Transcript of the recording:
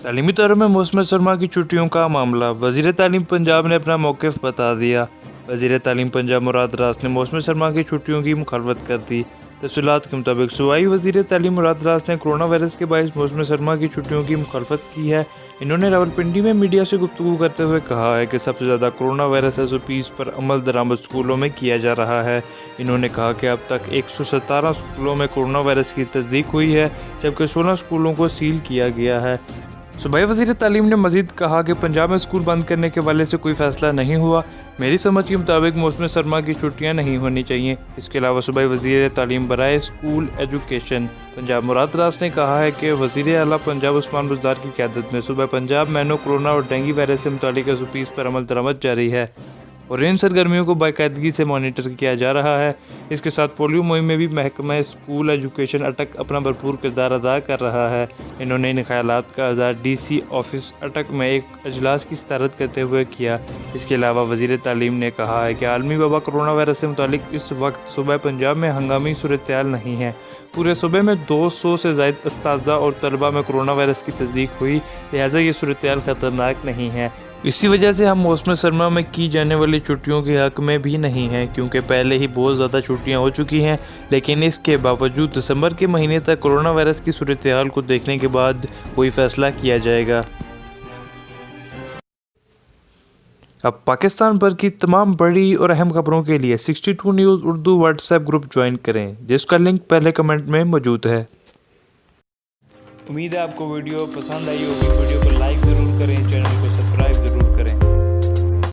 तालीमी इदारों में मौसम सरमा की छुट्टियों का मामला। वज़ीर तालीम पंजाब ने अपना मौक़िफ़ बता दिया। वज़ीर तालीम पंजाब मुराद रास ने मौसम सरमा की छुट्टियों की मुखालफत कर दी। तफसीलात के मुताबिक सूबाई वज़ीर तालीम मुराद रास ने कोरोना वायरस के बायस मौसम सरमा की छुट्टियों की मुखालफत की है। इन्होंने रावलपिंडी में मीडिया से गुफ्तगू करते हुए कहा है कि सबसे ज़्यादा कोरोना वायरस एसओपीज़ पर अमल दरामद स्कूलों में किया जा रहा है। इन्होंने कहा कि अब तक 117 स्कूलों में कोरोना वायरस की तस्दीक हुई है, जबकि 16 स्कूलों को सील किया गया है। सूबाई वज़ीर तालीम ने मज़ीद कहा कि पंजाब में स्कूल बंद करने के हवाले से कोई फ़ैसला नहीं हुआ। मेरी समझ के मुताबिक मौसम सरमा की छुट्टियां नहीं होनी चाहिए। इसके अलावा सूबाई वज़ीर तालीम बराए स्कूल एजुकेशन पंजाब मुराद रास ने कहा है कि वज़ीर आला पंजाब उस्मान बुज़दार की क़यादत में सूबा पंजाब में कोरोना और डेंगू वायरस से मुतालिक एसओपीज़ पर अमल दरामद जारी है और इन सरगर्मियों को बाकायदगी से मॉनिटर किया जा रहा है। इसके साथ पोलियो मुहिम में भी महकमा स्कूल एजुकेशन अटक अपना भरपूर किरदार अदा कर रहा है। इन्होंने इन ख्यालात का इज़हार DC ऑफिस अटक में एक अजलास की सदारत करते हुए किया। इसके अलावा वज़ीर तालीम ने कहा है कि आलमी वबा कोरोना वायरस से मुतालिक इस वक्त सूबा पंजाब में हंगामी सूरत-ए-हाल नहीं है। पूरे सूबे में 200 से ज़ायद अस्ताज़ा और तलबा में कोरोना वायरस की तस्दीक हुई, लिहाजा ये सूरत-ए-हाल ख़तरनाक नहीं है। इसी वजह से हम मौसम सरमा में की जाने वाली छुट्टियों के हक़ में भी नहीं हैं, क्योंकि पहले ही बहुत ज़्यादा छुट्टियां हो चुकी हैं। लेकिन इसके बावजूद दिसंबर के महीने तक कोरोना वायरस की सूरत-ए-हाल को देखने के बाद कोई फ़ैसला किया जाएगा। अब पाकिस्तान भर की तमाम बड़ी और अहम खबरों के लिए 62 news Urdu WhatsApp group join करें, जिसका लिंक पहले कमेंट में मौजूद है। उम्मीद है आपको वीडियो पसंद आई होगी। वीडियो को लाइक ज़रूर करें, चैनल